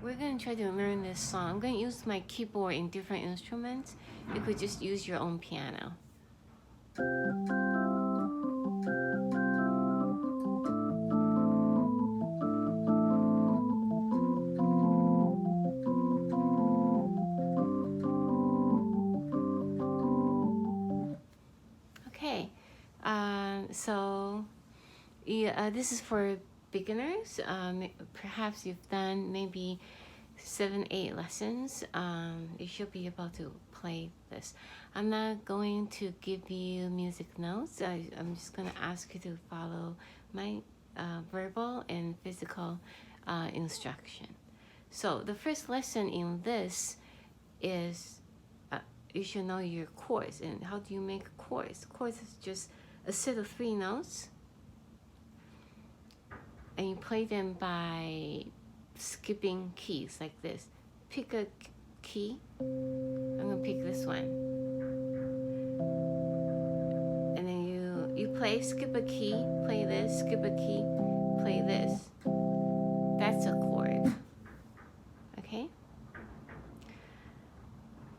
we're gonna try to learn this song. I'm gonna use my keyboard in different instruments. You could just use your own piano. Okay, this is for beginners. Perhaps you've done maybe 7-8 lessons. You should be able to play this. I'm not going to give you music notes. I'm just going to ask you to follow my verbal and physical instruction. So the first lesson in this is you should know your chords. And how do you make chords? Chords is just a set of 3 notes, and you play them by skipping keys like this. Pick a key. I'm gonna pick this one, and then you play, skip a key, play this, skip a key, play this. That's a chord. Okay,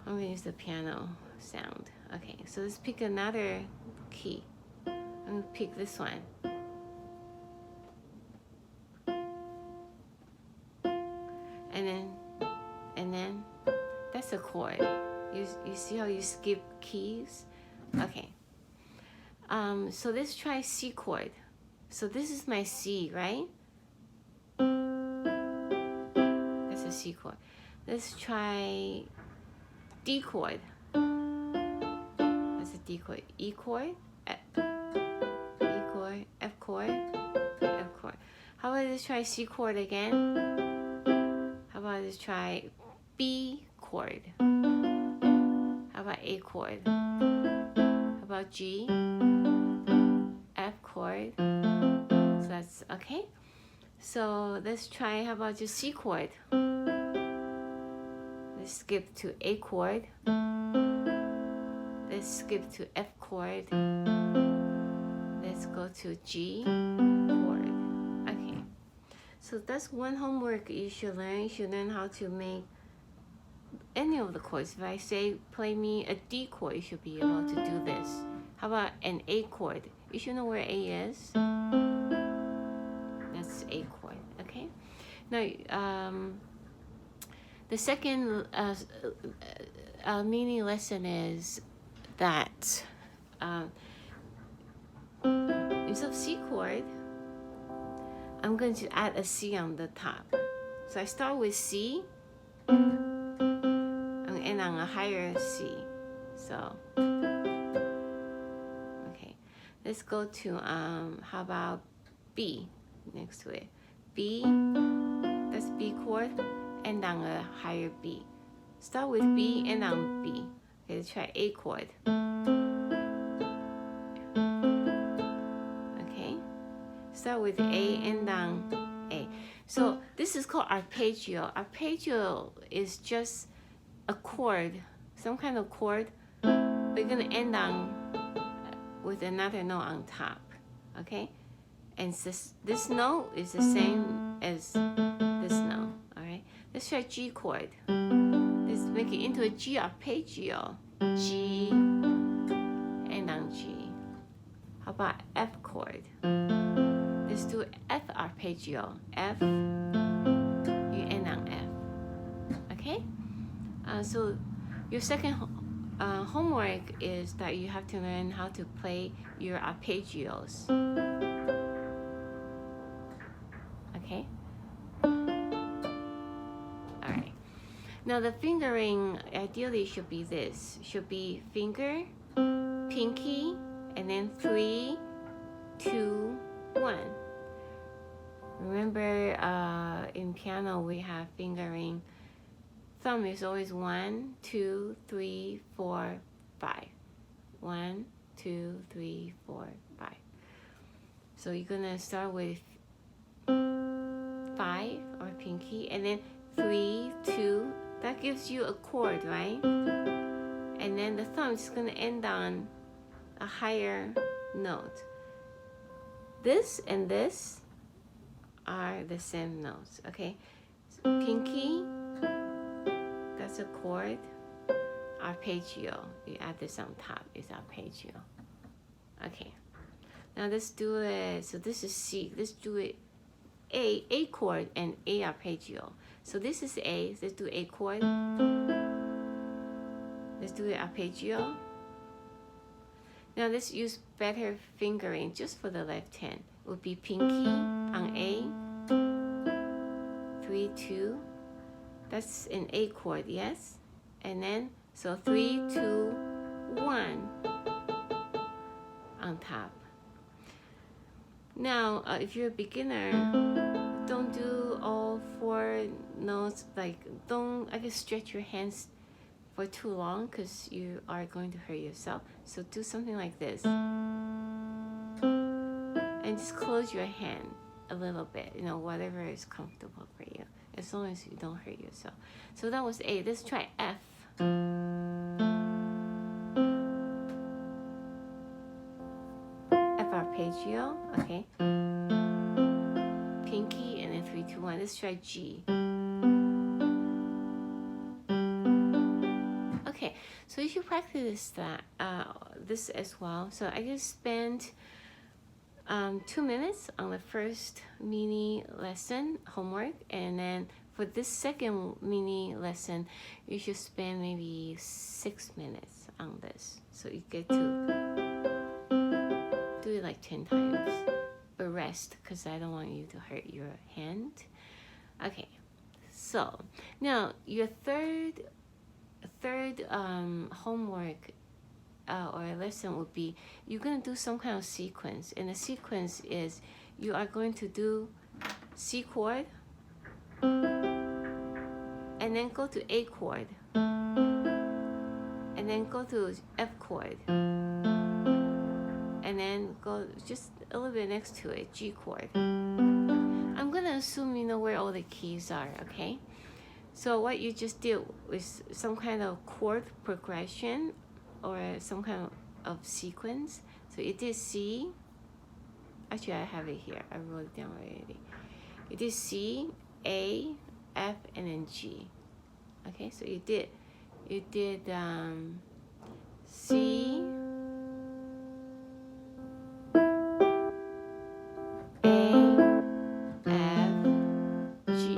I'm gonna use the piano sound. Okay, so let's pick another key. I'm gonna pick this one. And then that's a chord. You see how you skip keys? Okay. So let's try C chord. So this is my C, right? That's a C chord. Let's try D chord. That's a D chord. E chord, E chord, F chord, F chord. How about let's try C chord again? How about let's try B chord? How about A chord? How about G? F chord? So that's okay. So let's try, how about just C chord? Let's skip to A chord. Let's skip to F chord. Let's go to G chord. Okay. So that's one homework you should learn. You should learn how to make any of the chords. If I say play me a D chord, you should be able to do this. How about an A chord? You should know where A is. That's A chord. Okay. Now the second mini lesson is that instead of C chord, I'm going to add a C on the top. So I start with C and end on a higher C. So, okay. Let's go to, how about B next to it? B, that's B chord, end on a higher B. Start with B, end on B. Okay, let's try A chord. Start with A, end on A. So this is called arpeggio. Arpeggio is just a chord, some kind of chord. We're gonna end on with another note on top, okay? And this note is the same as this note, all right? Let's try G chord. Let's make it into a G arpeggio. G, end on G. How about F chord? Let's do F arpeggio. F, you end on F. Okay? So your second homework is that you have to learn how to play your arpeggios. Okay? Alright. Now the fingering ideally should be this. Should be finger, pinky, and then 3, 2, 1. Remember, in piano we have fingering. Thumb is always 1, 2, 3, 4, 5. 1, 2, 3, 4, 5. So you're gonna start with 5 or pinky, and then 3, 2. That gives you a chord, right? And then the thumb is gonna end on a higher note. This and this are the same notes, okay? pinky, that's a chord. Arpeggio, you add this on top, is arpeggio. Okay, now let's do it. So this is C. Let's do it A chord and A arpeggio. So this is A. Let's do A chord. Let's do it arpeggio. Now let's use better fingering just for the left hand. It would be pinky on A. 3, 2. That's an A chord, yes? And then, so 3, 2, 1 on top. Now, if you're a beginner, don't do all 4 notes. Like, don't, I guess, stretch your hands for too long because you are going to hurt yourself. So do something like this. And just close your hand a little bit, you know, whatever is comfortable for you, as long as you don't hurt yourself. So that was A. Let's try F. F arpeggio, okay. Pinky, and then 3, 2, 1. Let's try G. Okay, so you should practice that, this as well. So I just spent 2 minutes on the first mini lesson homework, and then for this second mini lesson, you should spend maybe 6 minutes on this. So you get to do it like 10 times, but rest because I don't want you to hurt your hand. Okay, so now your third homework or a lesson would be, you're going to do some kind of sequence, and the sequence is you are going to do C chord and then go to A chord and then go to F chord and then go just a little bit next to it, G chord. I'm going to assume you know where all the keys are, okay? So what you just did was some kind of chord progression or some kind of sequence. So it is C. Actually, I have it here. I wrote it down already. It is C, A, F, and then G. Okay, so you did C, A, F, G.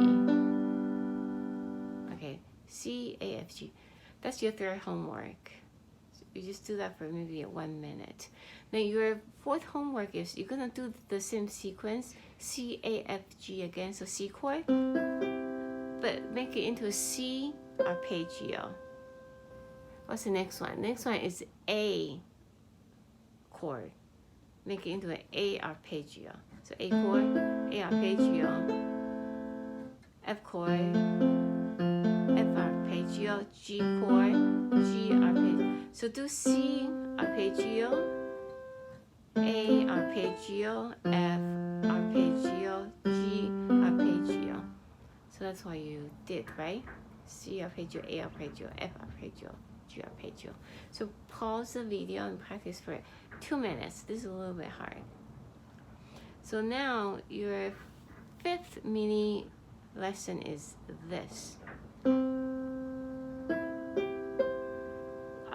Okay, C, A, F, G. That's your third homework. You just do that for maybe 1 minute. Now your fourth homework is you're gonna do the same sequence, C, A, F, G again, so C chord, but make it into a C arpeggio. What's the next one? Next one is A chord. Make it into an A arpeggio. So A chord, A arpeggio, F chord, F arpeggio, G chord, G arpeggio. So do C arpeggio, A arpeggio, F arpeggio, G arpeggio. So that's what you did, right? C arpeggio, A arpeggio, F arpeggio, G arpeggio. So pause the video and practice for 2 minutes. This is a little bit hard. So now your fifth mini lesson is this.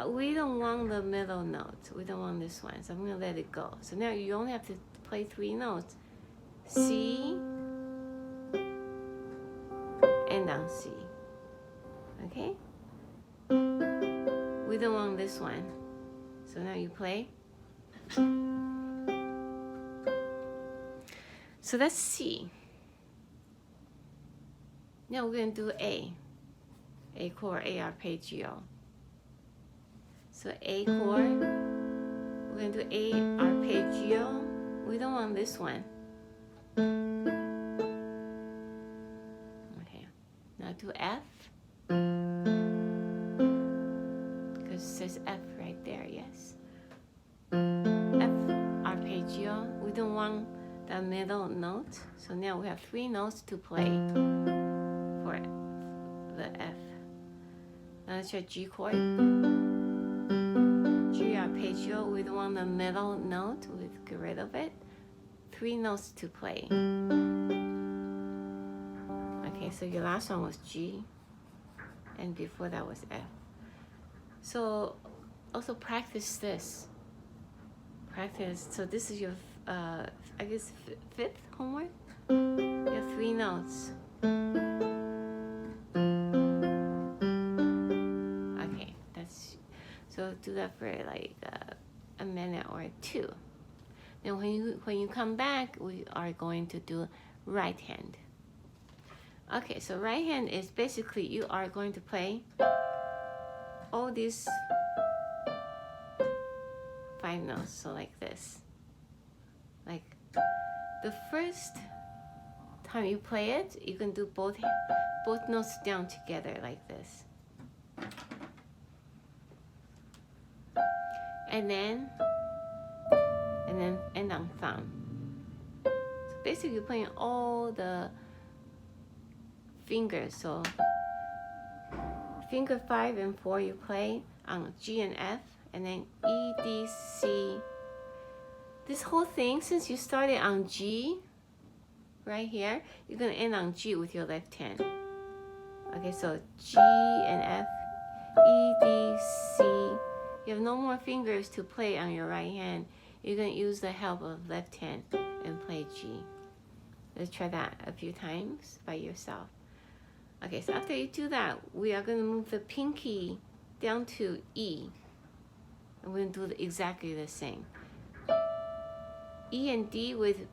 We don't want the middle note. We don't want this one. So I'm going to let it go. So now you only have to play 3 notes. C and down C. Okay? We don't want this one. So now you play. So that's C. Now we're going to do A chord, A arpeggio. So A chord, we're going to do A arpeggio. We don't want this one. Okay, now do F. Because it says F right there, yes. F arpeggio, we don't want the middle note. So now we have 3 notes to play for the F. Now let's try G chord. G arpeggio, we don't want the middle note, we get rid of it. 3 notes to play. Okay, Okay, so your last one was G, and before that was F. So also practice this. Practice. So this is your, I guess, fifth homework. You have 3 notes. Okay, that's, so do that for like a minute or 2. Then when you come back, we are going to do right hand. Okay, so right hand is basically you are going to play all these 5 notes, so like this. Like the first time you play it, you can do both notes down together like this. And then end on thumb. So basically you're playing all the fingers. So finger 5 and 4 you play on G and F, and then E, D, C. This whole thing, since you started on G, right here, you're gonna end on G with your left hand. Okay, so G and F, E, D, C. You have no more fingers to play on your right hand. You're gonna use the help of left hand and play G. Let's try that a few times by yourself. Okay, so after you do that, we are gonna move the pinky down to E. And we're gonna do exactly the same. E and D with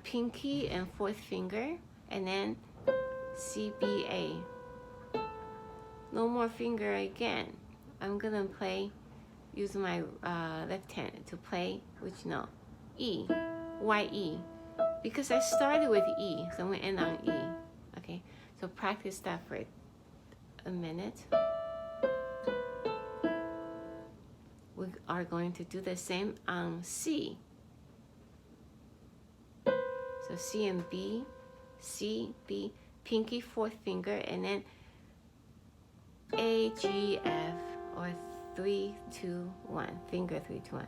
pinky and 4th finger, and then C, B, A. No more finger again. I'm gonna use my left hand to play which note? E, Y, E. Because I started with E, so I'm gonna end on E. Okay, so practice that for a minute. We are going to do the same on C. So C and B, C, B, pinky 4th finger, and then A, G, F, or 3, 2, 1. Finger 3, 2, 1.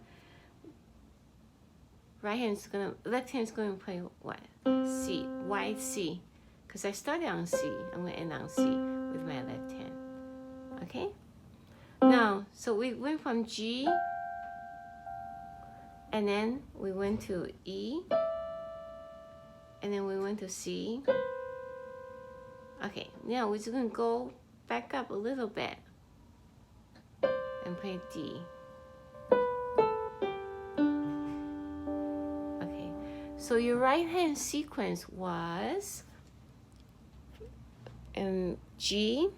Left hand's gonna play what? C. Why C? Because I started on C. I'm gonna end on C with my left hand. Okay? Now, so we went from G, and then we went to E, and then we went to C. Okay, now we're just gonna go back up a little bit and play D. Okay, so your right hand sequence was G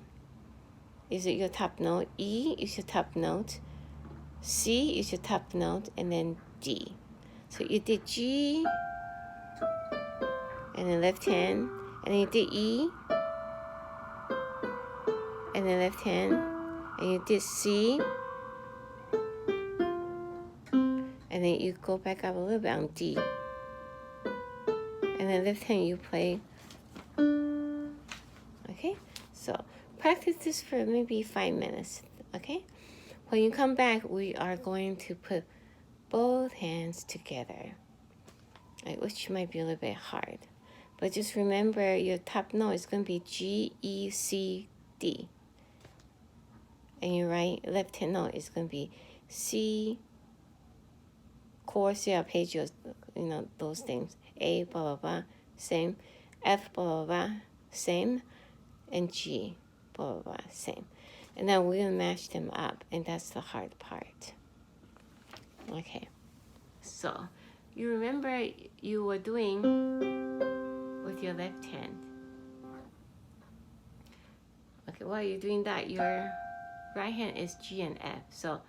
is your top note, E is your top note, C is your top note, and then D. So you did G, and then left hand, and then you did E, and then left hand, and you did C, and then you go back up a little bit on D, and then left hand you play. Okay, so practice this for maybe 5 minutes. Okay, when you come back, we are going to put both hands together, right, which might be a little bit hard, but just remember your top note is going to be G, E, C, D, and your left hand note is going to be C, chord, C arpeggio, those things, A, blah blah blah, same, F, blah blah blah, same, and G, blah blah blah, same. And then we're gonna match them up, and that's the hard part. Okay, so you remember you were doing with your left hand. Okay, while you're doing that, your right hand is G and F. So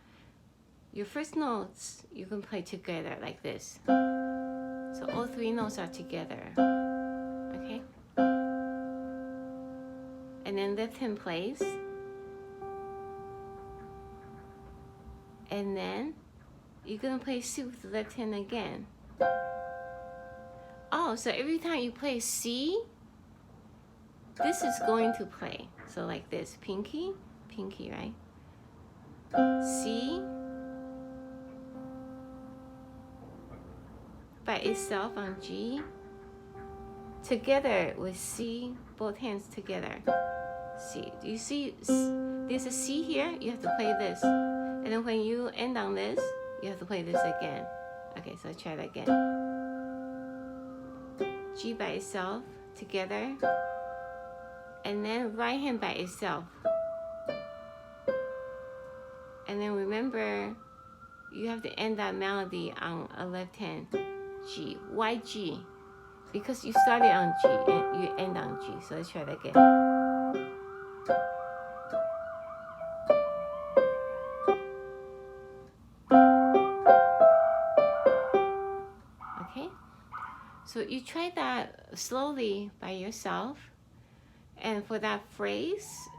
your first notes you can play together like this. So all 3 notes are together. Okay? And then left hand plays. And then you're gonna play C with the left hand again. Oh, so every time you play C, this is going to play. So like this, pinky, right? C by itself on G, together with C both hands together. C. Do you see? There's a C here. You have to play this, and then when you end on this, you have to play this again. Okay, so try that again. G by itself together, and then right hand by itself. And then remember, you have to end that melody on a left hand. G. Why G? Because you started on G and you end on G. So let's try that again. Okay? So you try that slowly by yourself. And for that phrase,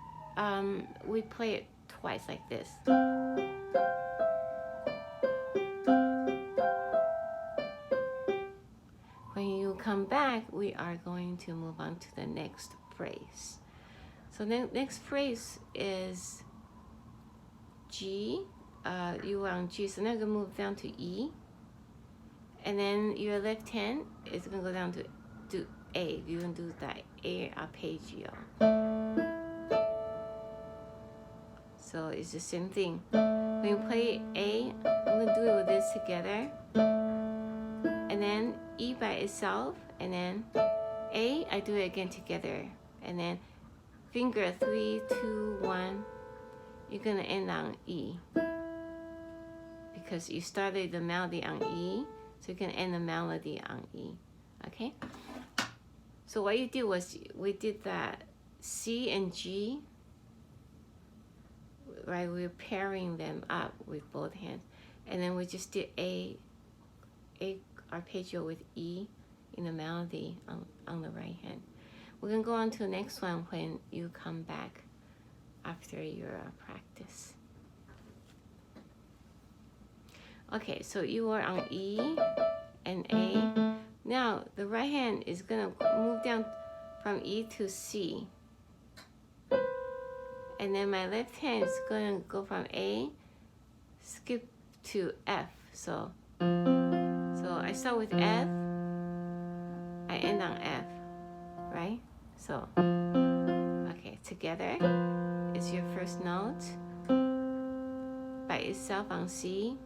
we play it twice like this. When you come back, we are going to move on to the next phrase. So the next phrase is G. You were on G, so now you're going to move down to E. And then your left hand is going to go down to A. You're going to do that A arpeggio. So it's the same thing. When you play A, I'm going to do it with this together. And then E by itself, and then A, I do it again together. And then finger 3, 2, 1, you're going to end on E. Because you started the melody on E, so you can end the melody on E. Okay? So what you did was, we did that C and G, right? We're pairing them up with both hands. And then we just did A arpeggio with E in the melody on the right hand. We're going to go on to the next one when you come back after your practice. Okay, so you are on E and A. Now the right hand is going to move down from E to C. And then my left hand is going to go from A, skip to F. So I start with F, I end on F, right? So, okay, together is your first note, by itself on C,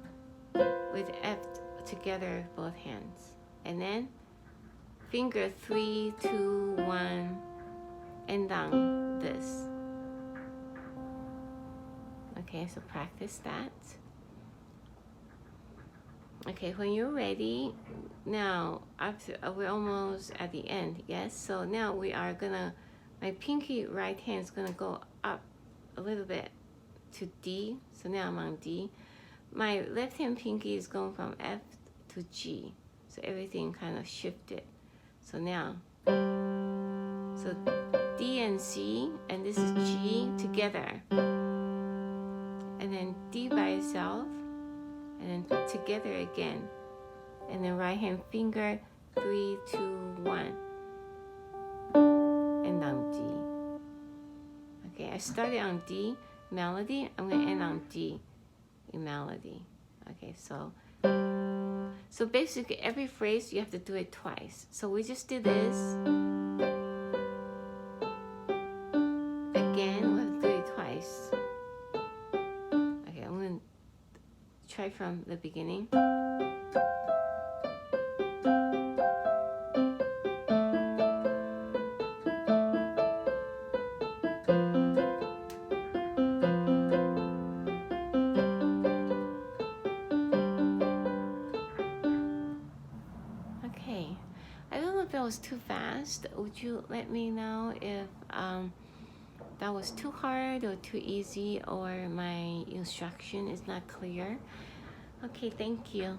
with F together, both hands. And then finger 3, 2, 1, end on this. Okay, so practice that. Okay, when you're ready, now after we're almost at the end, yes? So now we are gonna, my pinky right hand is gonna go up a little bit to D. So now I'm on D. My left hand pinky is going from F to G. So everything kind of shifted. So now, so D and C, and this is G together. And then D by itself, and then together again. And then right hand finger, 3, 2, 1. And on D. Okay, I started on D melody. I'm going to end on D in melody. Okay, so basically every phrase you have to do it twice. So we just did this. Again, we have to do it twice. Okay, I'm going to try from the beginning. Okay, I don't know if that was too fast. Would you let me know if that was too hard or too easy, or my instruction is not clear? Okay, thank you.